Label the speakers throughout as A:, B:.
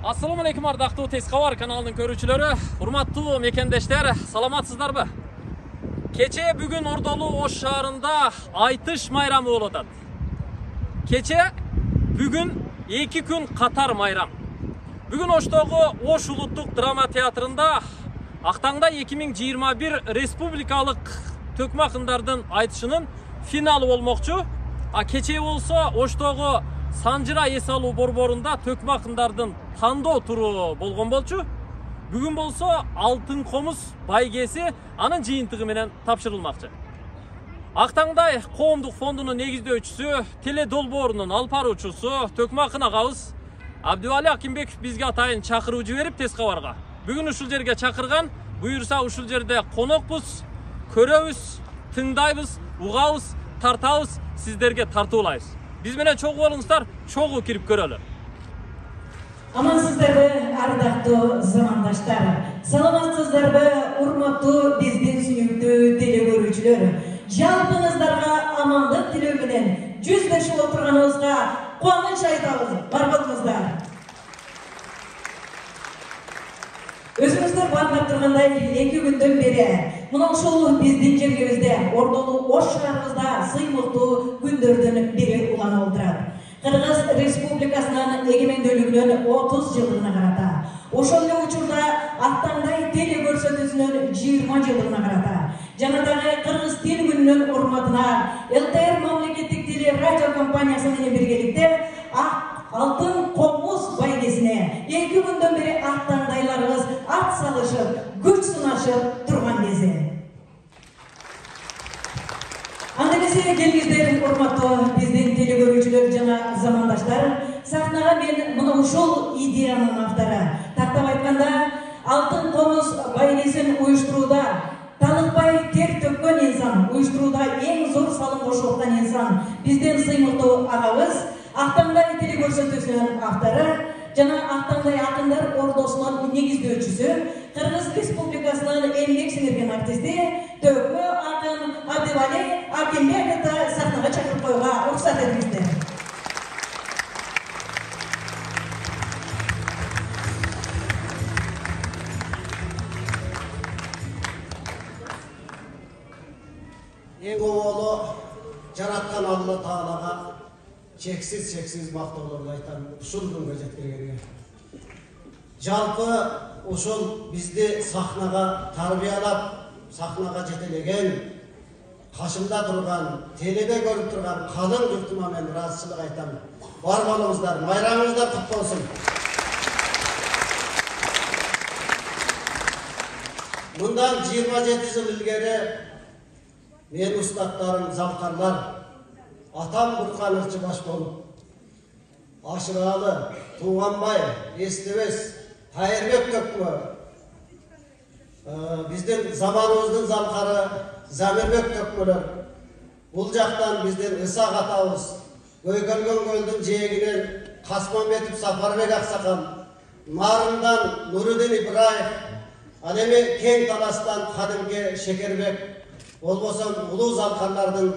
A: Assalamu alaikum ardaqtуу Tez Xabar kanalının көрүүчүлөрү, урматтуу мекендештер, саламатсыздарбы? Кече бүгүн Ордолу Ош шаарында айтыш майрамы болуп атат. Кече бүгүн 2 күн катар майрам. Бүгүн Оштогу Ош улуттук драма театрында Актаңда 2021 республикалык төкмө акындардын айтышынын финалы болмокчу. Кече болсо Оштогу Санжыра эс алуу борборунда төкмө акындардын тандоо туру болгон болчу. Бүгүн болсо Алтын комуз байгеси анын жыйынтыгы менен тапшырылмакчы. Актаңдай коомдук фондунун негиздөөчүсү, теле долбоорунун алып баруучусу төкмө акын агабыз Абдывали Акимбеков бизге атайын чакыруу жиберип Тез Кабарга. Бүгүн ушул жерге чакырган, буюрса ушул жерде конокпуз, көрөбүз, тыңдайбыз, угабыз, тартабыз, сиздерге тартуулайбыз. Биз менен чогуу болуңуздар, чогуу кирип көрөлү.
B: Амансыздарбы, ардактуу замандаштар. Саламатсыздарбы, урматтуу биздин сүйүктүү теле көрүүчүлөр. Жалпыңыздарга амандык тилөө менен жүздөшүп отурганыбызга кубаныч айтабыз. Бар болуңуздар. Өзүңүздөр баарлап тургандай 2 күндөн бери мына ушул биздин жергебизде Ордолу Ош шаарыбызда сыймыктуу күндөрдүн бири уланып отурат. Кыргыз Республикасынын эгемендүүлүгүнүн 30 жылдыгына карата, ошол эле учурда Актаңдай теле көрсөтүүсүнүн 20 жылдыгына карата, жана дагы Кыргыз тил күнүнүн урматына ЛТР мамлекеттик теле радио компаниясы менен биргеликте Алтын комуз байгесине 2 күндөн бери Актаңдайларыбыз ат салышып, күч сынашып турган кези. Анда эмесе келиңиздер, урматтуу биздин теле көрүүчүлөр жана замандаштар, сахнага мен мына ушул идеянын автору, тактап айтканда Алтын комуз байгесин уюштурууда талыкпай тер төккөн инсан, уюштурууда эң зор салым кошуп аткан инсан биздин сыймыктуу агабыз, Актаңдай теле көрсөтүүсүнүн автору жана Актаңдай акындар ордосунун негиздөөчүсү, Кыргыз Республикасынын эмгек сиңирген артисти, төкмө акын Абдывали Акимбековду сахнага чакырып коюуга уруксат этиңиздер.
C: Эң оңолу жараткан Алла Таалага чексиз мактоолорду айтам ушул күнгө жеткиргенге. Жалпы ушул бизди сахнага тарбиялап, сахнага жетелеген, кашымда турган, теледе көрүп турган калың журтума мен ыраазычылык айтам. Бар болуңуздар, майрамыңыздар куту болсун. Мындан 27 жыл илгери мен устаттарым, залкарлар, атам Буркан Ырчыбаш болуп, Ашыралы, Туганбай, Эстебес, Кайырбек төкмө, биздин заманыбыздын залкары Замирбек төкмөлөр, бул жактан биздин Ысак атабыз, Көйкөлгөн көлдүн жээгинен Касманбетов Сапарбек аксакал, Нарындан Нурудин Ибраев, ал эми Кең Таластан Кадимге Шекербек, болбосо улуу залкарлардын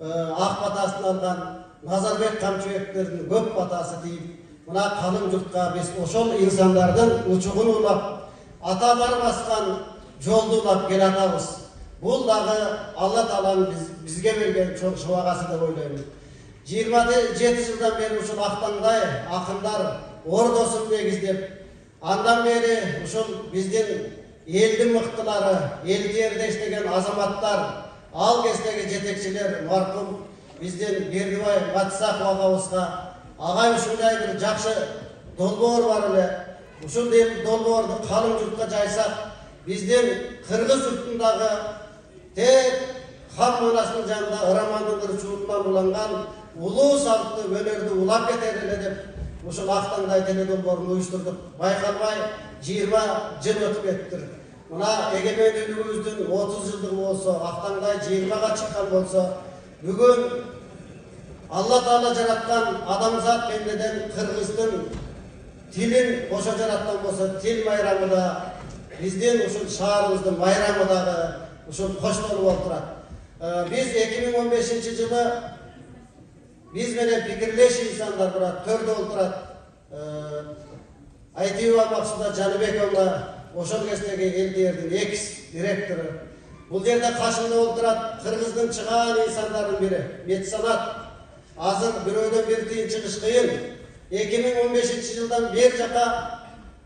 C: ак батасын алган Назарбек Камчыбектердин көп батасы тийип, мына калың журтка биз ошол инсандардын учугун улап, аталар баскан жолду улап келатабыз. Бул дагы Алла Тааланын бизге берген чоң шубагасы деп ойлоймун. 27 жылдан бери ушул Актаңдай акындар ордосун негиздеп, андан бери ушул биздин элдин мыктылары, эл жерде иштеген азаматтар, ал кездеги жетекчилер маркум биздин Бердибай Матсаков агабызга агай ушундай бир жакшы долбоор бар эле. Ушул долбоорду калың журтка жайсак, биздин кыргыз журтундагы тек хан манасынын жанында ырамандын бир чуутунан уланган улуу салттуу өнөрдү улап кетер эле деп ушул Актаңдай теле долбоорун уюштурдук. Байкалбай 20 жыл өтүп кетти. Мына эгемендүүлүгүбүздүн 30 жылдыгы болсо, Актаңдай 20га чыккан болсо, бүгүн Алла Таала жараткан адамзат пендеден кыргыздын тилин кошо жараткан болсо, тил майрамы да биздин ушул шаарыбыздын майрамы дагы ушул коштолуп отурат. Биз 2015 жылы биз менен пикирлеш инсандар турат, төрдө отурат. Айтиева Максуда Жаныбековна ошол кездеги эл экс директору. Бул жерде кашында отурат кыргыздын чыгаан инсандардын бири, меценат. Азыр бирөөдөн бир тыйын чыгыш кыйын. 2015-жылдан бер жака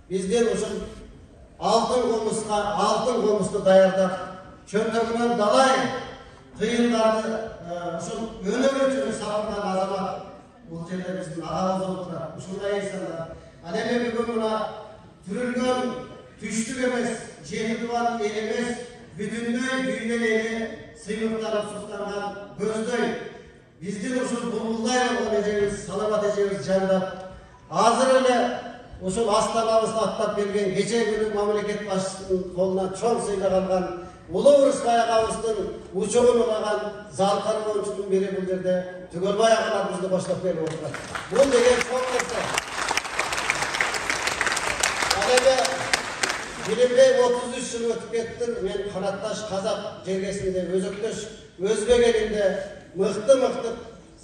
C: бизден ушул алтын комусту даярдап, чөнтөгүнөн далай кыйындарды ушул өнөр үчүн салган азамат. Бул жерде биздин агабыз отурат, ушундай инсандар. Ал эми бүгүн мына түрүлгөн түштүк эмес, жетидубан эл эмес, бүтүндөй дүйнө эли сыйлыктанып суктанган көздөй биздин ушул булбулдай болгон эжебиз, саламат эжебиз жандап, азыр эле ушул астанабызды аттап келген кече күнү мамлекет башчысынын колунан чоң сыйлык алган Улуу Урушбай агабыздын учугун улаган залкар боюнчунун бири бул жерде Түгөлбай агалар бизди коштоп келип отурат. Бул деген чоң нерсе. Ал эми билимбей 33 жыл өтүп кетти. Мен канатташ казак жергесинде өзөктөш өзбек элинде мыкты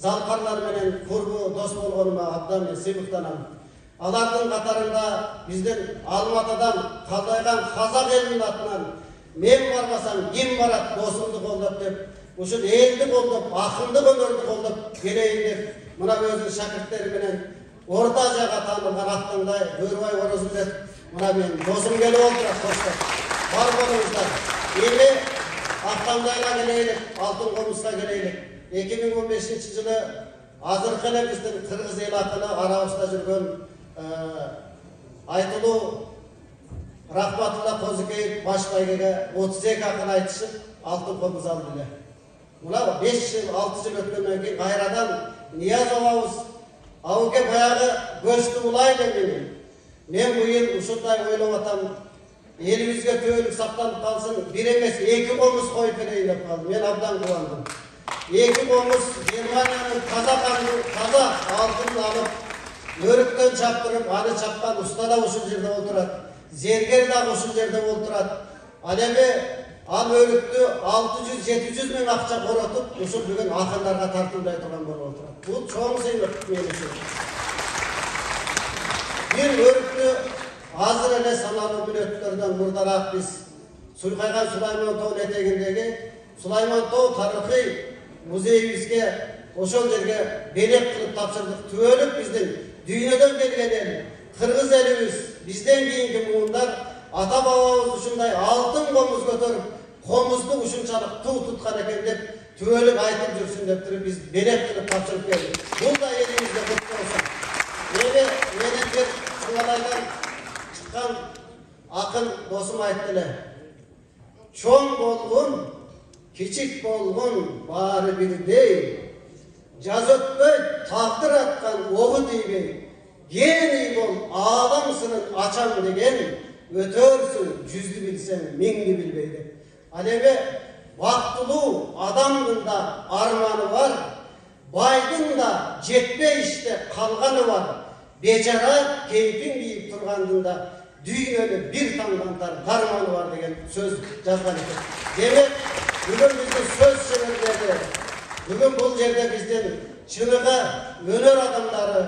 C: залкарлар менен курбу дос болгонума абдан мен сыйлыктанам. Алардын катарында биздин Алматыдан калдайган казак элинин атынан мен барбасам ким барат досумду колдоп деп, ушул элди колдоп, акындык өнөрдү колдоп келейин деп, мына өзүнүн шакирттери менен орта жага таанылган Актаңдай Бөрбай Орозбек мына мен досум келип отурат коштоп. Бар болуңуздар. Эми Актаңдайга келейlik, Алтын комуска келейlik. 2015-жылы азыркы эле биздин кыргыз эл акыны арабызда жүргөн айтылуу Рахматулла Козыкеев баш байгеге 32 акын айтышып, алтын комуз алды эле. Мына 5 жыл, 6 жыл өткөндөн кийин кайрадан Нияз абабыз ауке баягы көчтү улайды мени. Мен быйыл ушундай ойлоп атам. Элибизге төөлүк сактанып калсын, бир эмес 2 комуз коюп берейин деп калдым. Мен абдан кубандым. 2 комуз Германиянын таза алтынын алып, өрүктөн чаптырып, аны чапкан уста да ушул жерде отурат. Зергер да ушул жерде отурат. Ал эми ал өрүктү 600-700 миң акча коротуп, ушул бүгүн акындарга тартуулдай турган болуп отурат. Бул чоң сыйлык мен үчүн. Бир өрүктү азыр эле саналуу мүнөттөрдөн мурдараак биз Суйкайган Сулайман тоонун этегиндеги Сулайман тоо тарыхый музейибизге ошол жерге белек кылып тапшырдык. Түбөлүк биздин дүйнөдөн келген эл, кыргыз элибиз, бизден кийинки муундар ата бабабыз ушундай алтын комуз көтөрүп, комузду ушунчалык туу туткан экен деп түбөлүк айтып жүрсүн деп туруп биз белек кылып тапшырып келдик. Бул да элибизде куту болсун. Эми менен бир Чугалайдан чыккан акын досум айтты эле. Чоң болгон, кичик болгон баары бирдей, жаз өтпөй тагдыр аткан огу тийбей, гений бол аалам сынын ачам деген, өтөрсүң жүздү билсең миңди билбей деп. Ал эми бактылуу адамдын да арманы бар, байдын да жетпей иште калганы бар, бечара кейпин кийип тургандын да дүйнөнү бир таңдантар дарманы бар деген сөз жазган экен. Демек, бүгүн биздин сөз шеберлери, бүгүн бул жерде биздин чыныгы өнөр адамдары,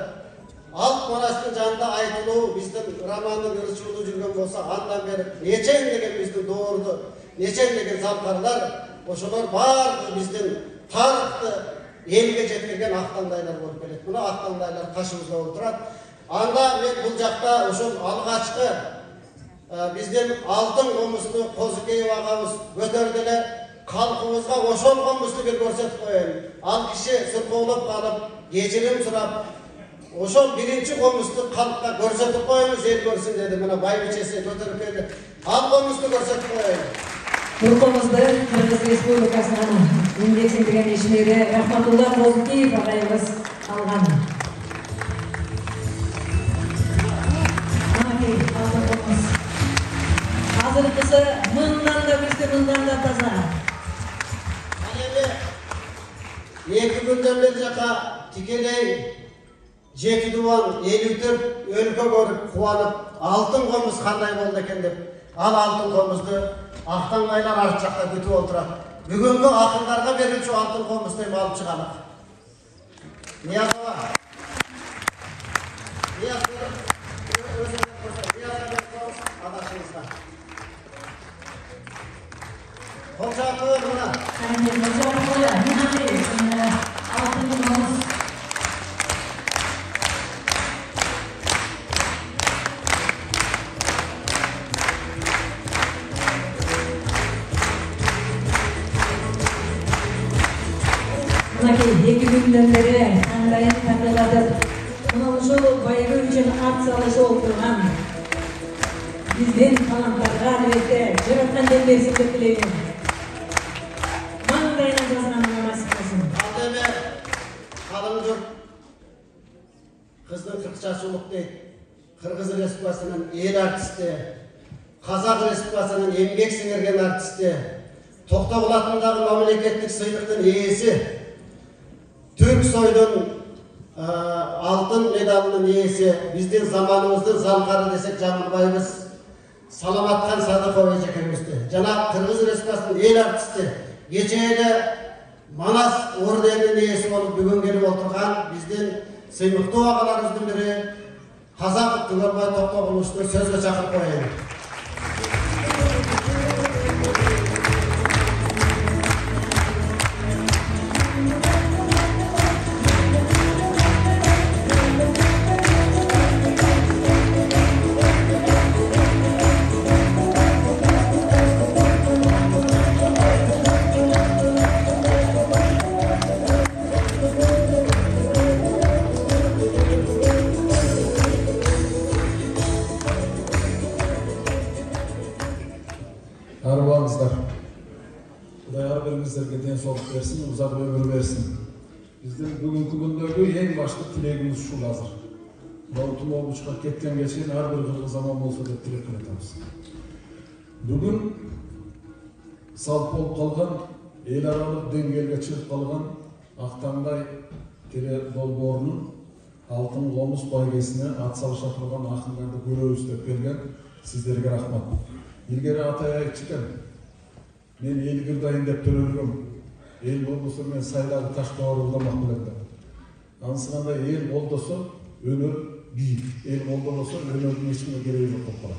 C: Алп Манастын жанында айтылуу биздин романдын ырчуулу жүргөн болсо, андан бери нечен деген биздин доорду, нечен деген залкарлар, ошолор баардыгы биздин тарыхты элге жеткирген Актаңдайлар болуп келет. Мына Актаңдайлар кашыбызда отурат. Анда мен бул жакта ошол алгачкы биздин алтын комузду Козыкеев агабыз көтөрдү эле, калкыбызга ошол комузду бир көрсөтүп коеюн. Ал киши сыркоолоп калып, кечирим сурап, ошол биринчи комузду калкка көрсөтүп коюңуз, эл көрсүн деди. Мына байбичеси көтөрүп келди. Ал комузду көрсөтүп коеюн.
B: Бул комузду Кыргыз Республикасынын еңбек сиңдирген ишмери Рахматулла Козыкеев агайыбыз алган. Азыркысы мындан да күчтүү, мындан да таза.
C: Ал эми 2 күндөн бери жака тикелей жетидубан 54 өлкө көрүп кубанып, алтын комуз кандай болду экен деп, ал алтын комузду Актаңдайлар арт жакта күтүп отурат. Бүгүнкү акындарга берүүчү алтын комузду эми алып чыганак. Нияз ага. Нияз Kol çarpıyor buna.
B: İki günden beri Ankara'yı takıladık. Bunun şu bayrağı için art savaşı olduğundan bizden kalanlar galibiyette Cırıkkan'dan versin de dilerim. Mangayla kazanmaya nasip olsun.
C: Aldeme kalın jurt kızdın 40 yaşı uluq deydi. Kırgız Respublikasının el artisti, Kazak Respublikasının emgek singirgen artisti, Toktogul memleketlik sıylıktın iyisi, Türk soydun altın medalının iyisi, bizden zamanımızdan zalkarı desek Jamilbayımız Salamatkan Sadıkov ejekemizdi. Jana Kırgız Respublikasının el artisti, geçeyle Manas ordeninin iyisi olup bugün gelip oturgan bizden sıylıklı ağalarımızdan biri Kazak Tugarbay Toktogul'uştu sözle çakıp koyayım.
D: Bizlerge densoqluk versin, uzak ömür versin. Bizden bugünkü gündögü en başta tilegimiz şu hazır. Mavtum olmuşka ketken geçen her bir kırgız zaman olsa dep tilek kılatamiz. Bugün salt bolup kalgan, el aralık dengelge çıkıp kalgan Aktangday tele dolborunun altın komus baygesine at salışa turgan akınlarda göröbüz dep kelgen sizlerge rahmat. İlgeri ataya çıkan men el gırdayın dep törölgüm. El boldoso men saylağı taş doğrulamak bilen. Ansıganda el boldoso önör biyik. El boldoso önörün eçime gereği yok bolip.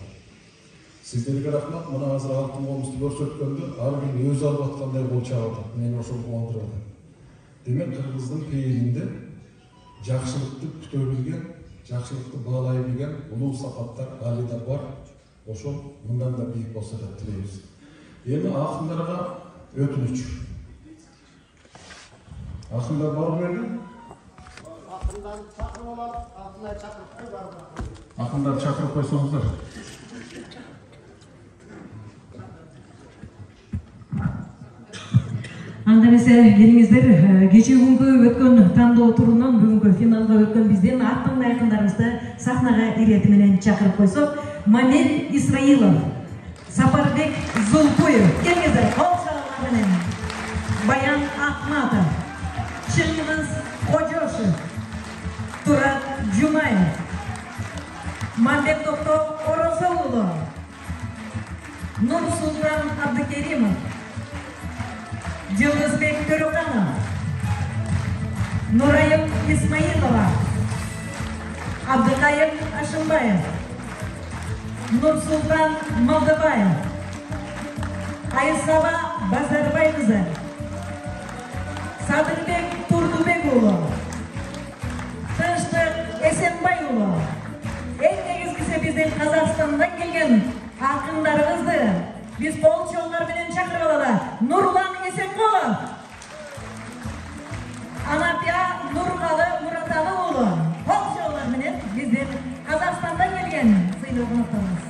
D: Sizlerge rahmat. Mına hazır altın komusunu görsetkende ar gün öz alып atkандай bol çağırdı. Meni ошол кубандырды. Demek Kırgızdın peyilinde jakşılıkты kütө bilgen, jakşılıkты bağlay bilgen ulug sapatlar, aliler var. Ошол мындан да бийик болсо деп tileybiz. Endi akınlarga ötünüç. Akınlar var mı öyle?
C: Akından çakırıp olalım, akınlar çakırıp koyalım.
D: Akınlar çakırıp koysanızlar.
B: Анда эмесе келиңиздер кечээ күнгү өткөн тандоо турунан бүгүнкү финалга өткөн биздин артыңда акындарыбызды сахнага ирети менен чакырып койсок, Мамель Исраилов, Сапарбек Зулпуев, келиңиздер кол чалуулар менен, Баян Ахматов, Чыңгыз Кожошев, Турат Жумаев, Мамбетовто Орозоулу, Нурсултан Абдыкеримов, Жылдызбек Төрөканов, Нурайым Исмаилова, Абдыкайым Ашымбаев, Нурсултан Малдыбаев, Айсаба Базарбайкызы, Садырбек Турдубекулу, Тынчтык Эсенбайулу, эң негизгиси биздин Казакстандан келген акындарыбызды биз кол чоолор менен чакырып алалы. Нурлан Эсенкулов, Анапия Нургалы Мураталы уулу, кол чоолор менен биздин Казакстандан келген сыйлуу конокторубуз.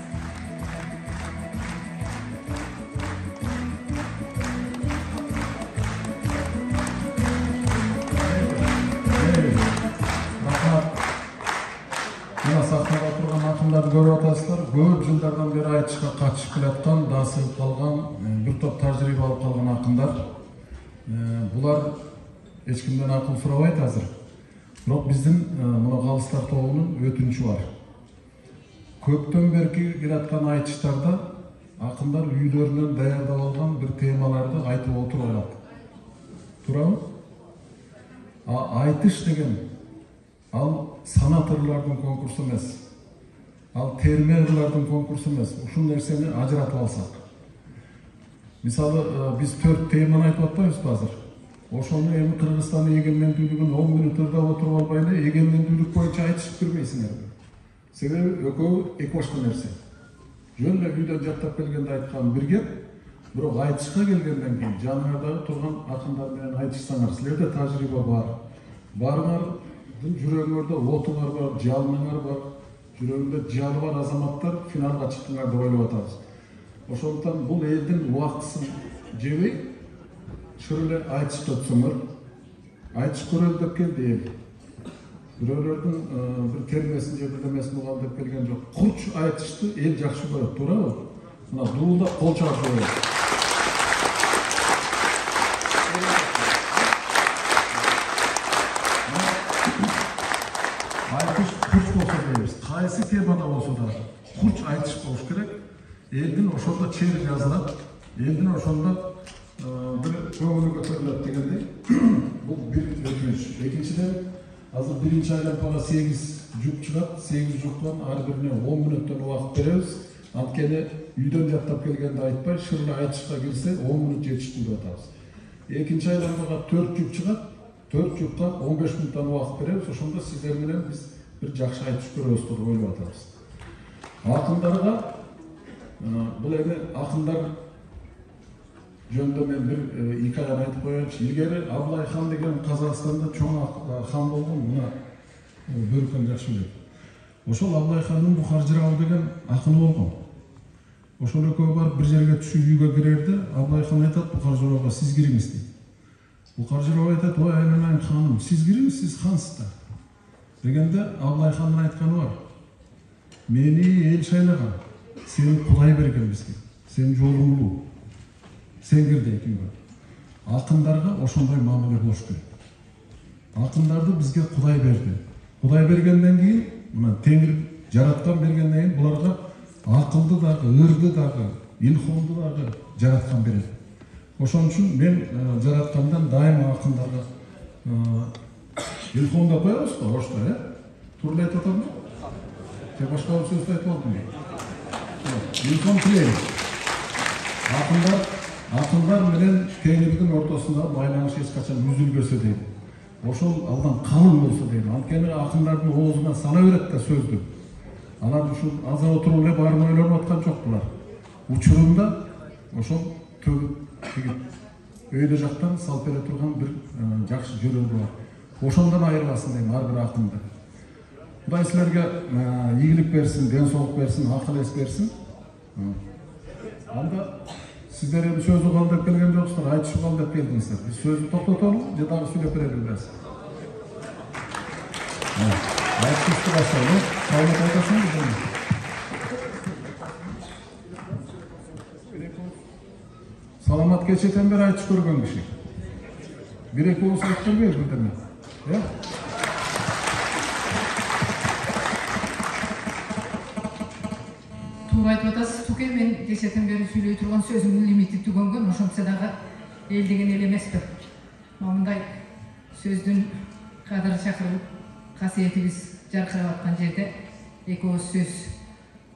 D: Сахнада турган акындарды көрүп атасыздар. Көп жылдардан бери айтышка катышып келаткан, дасылып калган, бир топ тажрыйба алып калган акындар. Булар эч кимден акыл сурабайт азыр. Бирок биздин мына калыстар тобунун өтүнүчү бар. Көптөн берки келаткан айтыштарда акындар үйлөрүнөн даярдап алган бир темаларды айтып отуруп алат. Туурабы? Айтыш деген ал санаторлордун конкурсу эмес. Ал терме кылардын конкурсу эмес. Ушул нерсени ажыратып алсак. Мисалы биз 4 теманы айтып атпайбызбы азыр? Ошону эми Кыргызстандын эгемендүүлүгүн 10 мүнөт ырдап отуруп албай эле эгемендүүлүк боюнча айтышып бербейсиңерби? Себеби экөө эки башка нерсе. Жөн эле үйдөн жаттап келгенде айткан бир геп, бирок айтышка келгенден кийин жаныңардагы турган акындар менен айтышсаңар, силерде тажрыйба бар. Баарыңардын жүрөгүңөрдө оту бар, жалыныңар бар, жүрөгүндө жалы бар азаматтар финалга чыктыңар деп ойлоп атабыз. Ошондуктан бул элдин убактысын жебей, шыр эле айтышып өтсөңөр, айтыш көрөлү деп келди эл. Бирөөлөрдүн бир термесин же бирдемесин угам деп келген жок. Курч айтышты эл жакшы көрөт, туурабы? Мына дуулдап кол чабып коёбуз. Айтыш курч болсо дейбиз. Кайсы темада болсо да курч айтыш болуш керек. Элдин ошондо чери жазылат, элдин ошондо бир көңүлү көтөрүлөт дегендей. Бул бир өтүнүч. Экинчиден, азыр биринчи айлампага 8 жук чыгат, 8 жуктан ар бирине 10 мүнөттөн убакыт беребиз. Анткени үйдөн жаттап келгенде айтпай, шырла айтышка кирсе 10 мүнөт жетиштүү деп атабыз. Экинчи айлампага 4 жук чыгат, 4 жукка 15 мүнөттөн убакыт беребиз. Ошондо сиздер менен биз бир жакшы айтыш көрөбүз деп ойлоп атабыз. Акындарга бул эми акындар жөнүндө мен бир икаяны айтып коеюнчу. Илгери Абылай хан деген Казакстанда чоң хан болгон, мына Бөркөн жакшы билет. Ошол Абылай хандын Бухар жырабы деген акыны болгон. Ошол экөө барып бир жерге түшүп үйгө кирерде, Абылай хан айтат Бухар жырабыга сиз кириңиз дейт. Бухар жырабы айтат, ой айнанайын ханым, сиз кириңиз, сиз хансыз да. Дегенде Абылай хандын айтканы бар. Мени эл шайлаган, сени Кудай берген бизге, сенин жолуң улуу. Сен кир дейт үйгө. Акындарга ошондой мамиле болуш керек. Акындарды бизге Кудай берди. Кудай бергенден кийин, мына Теңир жараткан бергенден кийин буларга акылды дагы, ырды дагы, илхомду дагы жараткан берет. Ошон үчүн мен жараткандан дайыма акындарга илхом деп коебуз го, орусча, Туура айтып атамбы? Же башка сөз айтып алдым. Илхом тилейбиз. Акындар менен Теңирдин ортосунда байланыш эч качан үзүлбөсө дейт. Ошол алдан калың болсо дейт. Анткени акындардын оозуна сала берет да сөздү. Алар ушул азыр отуруп эле баарын ойлонуп аткан жок булар. Учурунда ошол төгүп өйдө жактан салып бере турган бир жакшы жүрөгү бар. Ошондон айырбасын дейм ар бир акынды. Кудай силерге ийгилик берсин, ден соолук берсин, акыл эс берсин. Анда сиздер эми сөз угал деп келген жоксуздар, айтыш угал деп келдиңиздер. Биз сөздү токтоторбу, же дагы сүйлөп бере беребиз? Айтышты баштайлы, кайнап айтасыңбы? Саламат кечеден бери айтыш көргөн киши. Бир-эки ооз айтып бербейби бирдеме?
E: Туура айтып атасыз, Туке, мен кечеден бери сүйлөй турган сөзүмдүн лимити түгөнгөн, ошончо дагы эл деген эл эмеспи. Мындай сөздүн кадыр чакырып, касиетибиз жаркырап аткан жерде эки ооз сөз.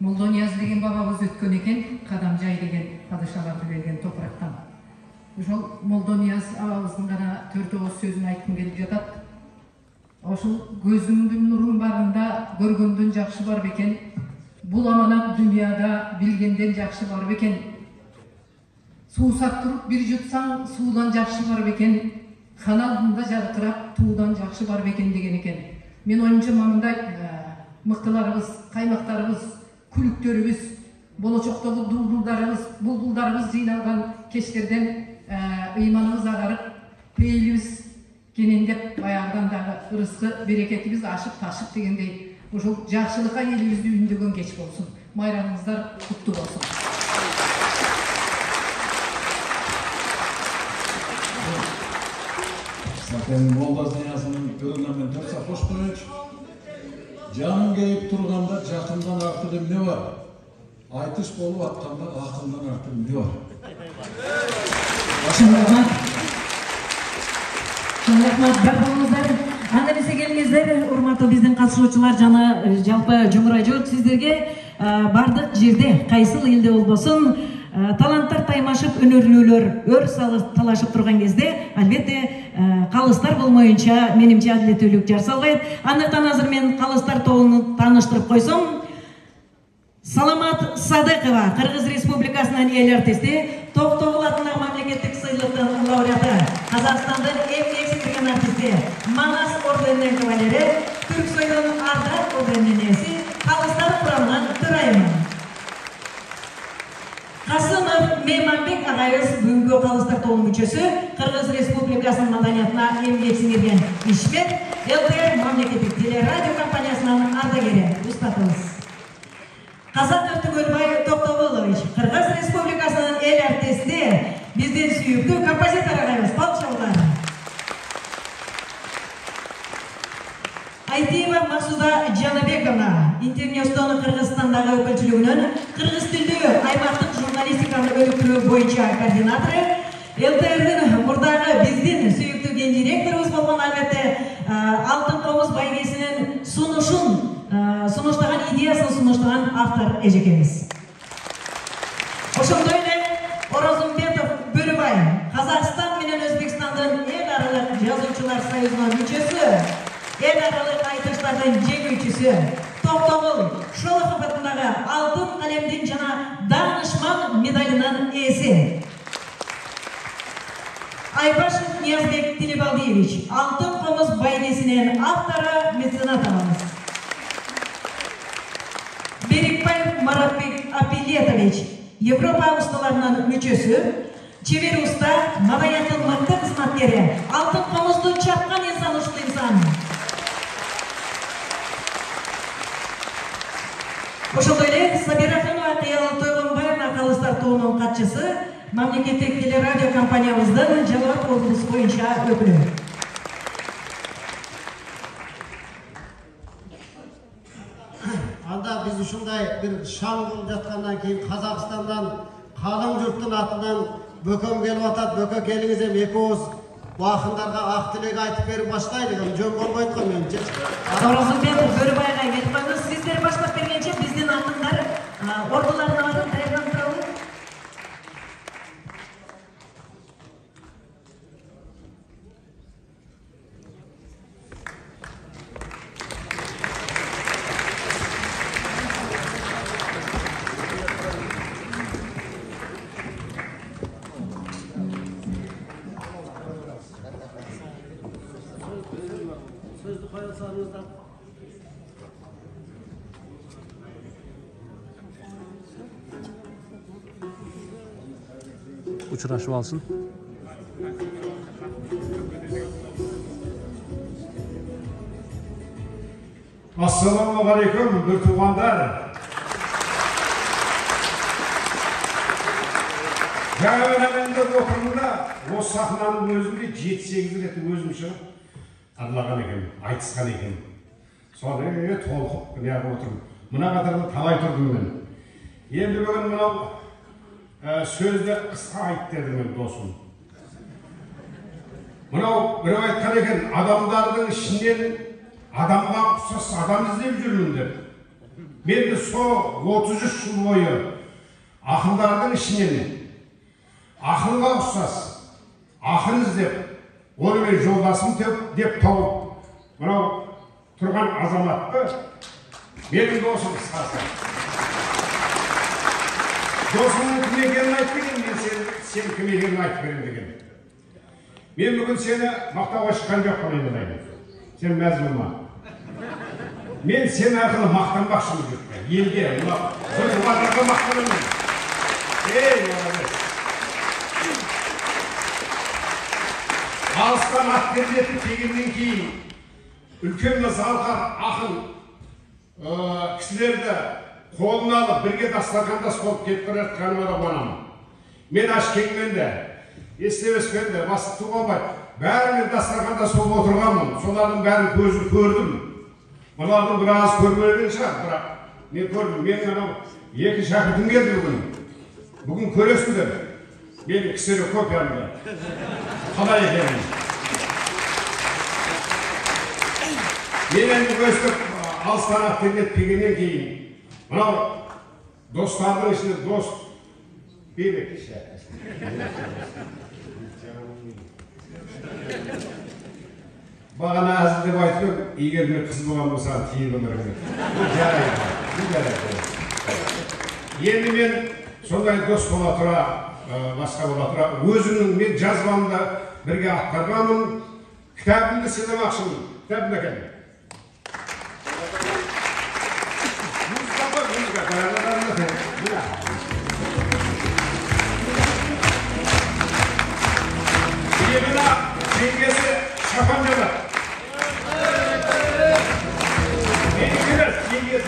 E: Молдонияз деген бабабыз өткөн экен, Кадамжай деген падышаларды берген топурактан. Ошол Молдонияз абабыздын гана 4 ооз сөзүн айткым келип жатат. Ошол көзүмдүн нурун барында көргөндөн жакшы бар бекен. Бул аманат дүйнөдө билгенден жакшы бар бекен. Суусап туруп бир жутсаң, суудан жакшы бар бекен. Хан алдында жаркырап, туудан жакшы бар бекен деген экен. Мен оюмча мындай мыктыларыбыз, каймактарыбыз, күлүктөрүбүз, болочоктогу булбулдарыбыз жыйналган кечтерден ыйманыбыз агарып, пейилибиз кенендеп, баягыдан дагы ырыскы берекетибиз ашып ташып дегендей, ошол жакшылыкка элибизди үндөгөн кеч болсун. Майрамыңыздар куттуу болсун.
D: Сакен Молдонияздын өлүмүнөн төрсө кош коёчу. Жаның кейип турганда жакындан артык эмне бар? Айтыш болуп атканда акылдан артык эмне бар?
B: Чын рахмат. Бар болуңуздар. Анда биз эсе келиңиздер, урматтуу биздин катышуучулар жана жалпы Жумурай журт, сиздерге бардык жерде, кайсыл элде болбосун, таланттар таймашып, өнөрлүүлөр өр салып талашып турган кезде, албетте калыстар болмоюнча менимче адилеттүүлүк жасалбайт. Андыктан азыр мен калыстар тобун тааныштырып койсом, Саламат Садыкова, Кыргыз Республикасынын эл артисти, Токтогул атындагы мамлекеттик сыйлыктын лауреаты, Казакстандын эмгек сиңирген артисти, Манас орденинин кавалери, Түрксойдун Ардак орденинин ээси, калыстар курамынан төрайымы. Касымов Мейманбек агайыбыз бүгүнкү калыстар тобунун мүчөсү, Кыргыз Республикасынын маданиятына эмгек сиңирген ишмер, ЛТР мамлекеттик телерадио компаниясынын ардагери, устатыбыз. Казаков Түгөлбай Токтогулович, Кыргыз Республикасынын эл артисти, биздин сүйүктүү композитор агайыбыз, Палчалдар. Айтиева Максуда Жанабековна, Интерньюстон Кыргызстандагы өкүлчүлүгүнүн кыргыз тилдүү аймактык журналистиканы өнүктүрүү боюнча координатору, ЛТРдин мурдагы биздин сүйүктүү ген директорубуз болгон, албетте, Алтын комуз байгесинин сунуштаган идеясын сунуштаган автор эжекебиз. Ошондой эле Орозумбетов Бөлүбай, Казакстан менен Өзбекстандын эл аралык жазуучулар союзунун мүчөсү, эл аралык айтыштардын жеңүүчүсү, Токтогул Шолохов атындагы алтын калемдин жана даанышман медалынын ээси. Айбашев Ниязбек Тилибалдиевич, Алтын комуз байгесинин автору, меценат агабыз. Берикбаев Маратбек Апилетович, Европа усталарынын мүчөсү, чебер уста, маданияттын мыкты кызматкери, алтын комузду чапкан инсан, ушул инсан. Ошондой эле Сабираханова Кыялы Тойгонбаевна, калыстар тобунун катчысы, мамлекеттик телерадио компаниябыздын Жалал Абад облусу боюнча өкүлү.
C: Анда биз ушундай бир шаң болуп жаткандан кийин Казакстандан калың журттун атынан бөкөм келип атат. Бөкө келиңиз, эми экөөбүз бу акындарга ак тилек айтып берип баштайлы. Жөн болбойт го менимче.
B: Орозумбетов Бөлүбайга кетип коюңуз. Сиздер баштап бергенче биздин акындар ордуларына барып даярданып турабы?
A: Uçuraşıp alsın.
F: Assalamu alaikum bir tuğandar. Жаңа оқырмында осы сахнаның өзінде 7-8 рет өзім шығып тарлаған екен, айтысқан екен. Соны толқып неғып отырмын. Мына қатарда талай тұрдым мен. Енді бүгін мынау сөзді қысқа айт деді мен досым. Мынау біреу айтқан екен, адамдардың ішінен адамға ұқсас адам іздеп жүрмін деп. Мен де сол 33 жыл бойы ақындардың ішінен ақынға ұқсас ақын іздеп, оны мен жолдасым деп тауып, мынау тұрған азаматты менің досым қысқасы. Досымның кім екенін айтып берейін, мен сен кім екенін айтып берейін деген. Мен бүгін сені мақтауға шыққан жоқпын енді. Сен мәз болма. Мен сен арқылы мақтанбақшымын деп. Елге, сөзбарларға мақтанамын. Молодец. Алыстан ат берілетіп дегеннен кейін үлкен залқар ақын кісілерді қолына алып бірге дастархандас болып кетіп бара жатқаныма да қуанамын. Мен Ашкеңмен де, Естебеспен де, Басы Туғанбай бәрімен дастархандас болып отырғанмын. Солардың бәрін көзін көрдім. Бұлардың біраз көрмеген шығар, бірақ мен көрдім. Мен анау екі шәкіртім келді бүгін. Бүгін көресіңдер. Менің ксерокопиямды. Қалай екенін. Мен енді өстіп алыстан келгеннен кейін мынау достардың ішінде дос берек. Бағана әзіл деп айтып, егер мен қыз болған болсам тиіп өміріңе. Бұл жарайды. Енді мен сондай дос бола тұра, басқа бола тұра, өзімнің мен жазбамда бірге атқарғанмын, кітабымды сыйламақшымын. Кітабымды әкелдім. Birbirine dengesi şapan diyorlar. Dengesiz, dengesiz.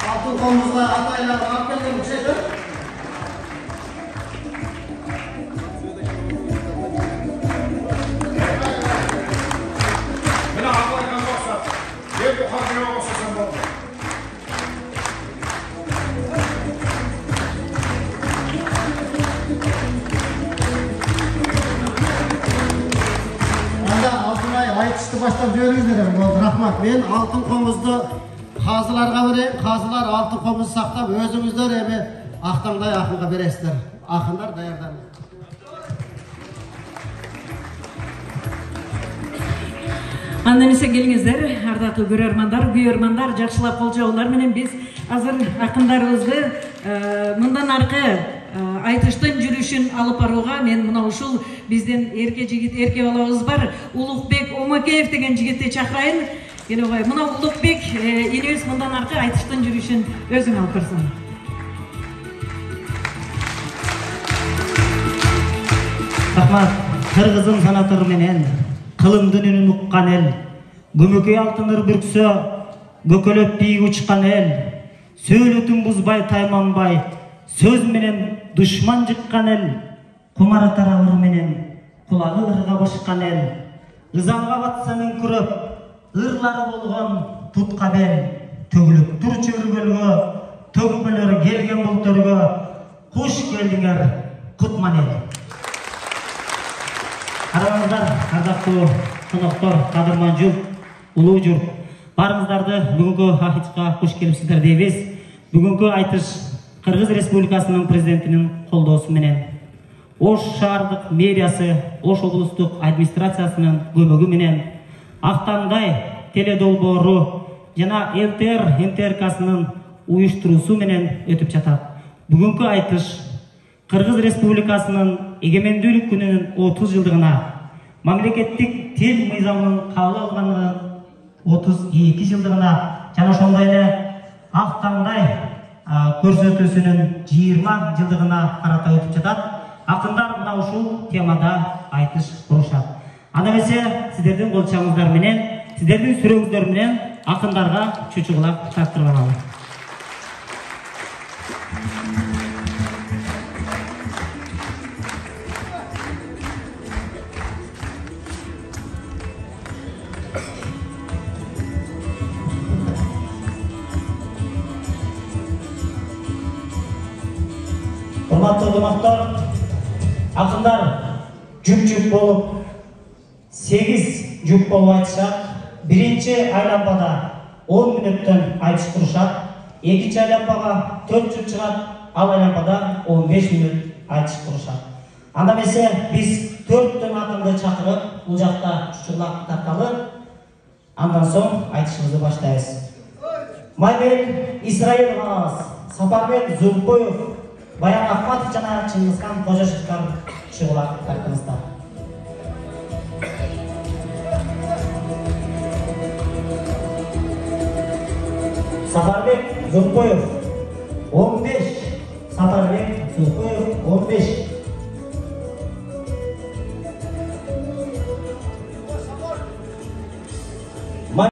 C: Altın kolumuzda ataylar var geldim şeydir.
F: Bana Allah'tan olsa, ne bu hazine olsa sen bol.
C: Anda Altınay aytıştı baştan жөнүңүздөр болду. Рахмат. Men altın komuzdu қазыларға берейін. Қазылар altın komuzu сақтап, өзіңіздер эми ақтаңдай ақынға бересіздер. Ақындар даярдан.
B: Анда эмесе келиңиздер, ардактуу күйөрмандар, жакшылап колжоолор менен биз азыр акындарыбызды мындан аркы айтыштын жүрүшүн алып барууга мен мына ушул биздин эрке балабыз бар, Улукбек Омакеев деген жигитти чакырайын. Келебай, мына Улукбек энебиз мындан аркы айтыштын жүрүшүн өзүң алып барсаң.
G: Рахмат, кыргыздын санатыры менен кылымдын үнүн уккан эл, көмөкөй алтыныр бүрксө, бөкөлөп бийик учкан эл, сөйлөтүн бузбай тайманбай, сөз менен душман жыккан эл, кумара тарабыр менен кулагы ырга башкан эл, ызаңга батса мен күрөп, ырлары болгон тутка бел, төгүлүп турчу өргөлгө, төгүмөлөр келген бултөргө, куш келдиңер, кутман ел. Арамыздар, ардактуу коноктор, кадырман журт, улуу журт, барыңыздарды бүгүнкү айтышка куш келипсиздер дейбиз. Бүгүнкү айтыш Кыргыз Республикасынын президентинин колдоосу менен, Ош шаардык мэриясы, Ош облустук администрациясынын көмөгү менен, Актандай теледолбоору жана ЛТР НТРКсынын уюштуруусу менен өтүп жатат. Бүгүнкү айтыш Кыргыз Республикасынын эгемендүүлүк күнүнүн 30 жылдыгына, мамлекеттик тил мыйзамынын кабыл алганынын 32 жылдыгына жана ошондой эле Актандай көрсөтүүсүнүн 20 жылдыгына карата өтүп жатат. Акындар мына ушул темада айтыш курушат. Анда эмесе сиздердин колчаңыздар менен, сиздердин сүрөңүздөр менен акындарга чучугулап тактырганалы. Урматтуу коноктор, акындар жүк болуп 8 жүк болуп айтышат. Биринчи айлампада 10 мүнөттөн айтыш курушат. Экинчи айлампага 4 жүк чыгат, ал айлампада 15 мүнөт айтыш курушат. Анда эмесе биз 4 акынды чакырып, бул жакта чучурлап тарталы. Андан соң айтышыбызды баштайбыз. Майбек Исраил агабыз, Сапарбек Зулпоев, Баян Ахматов жана Чыңгызхан Кожошевтер чыгылап тартыңыздар. Сапарбек Зулпоев 15, Сапарбек Зулпоев 15.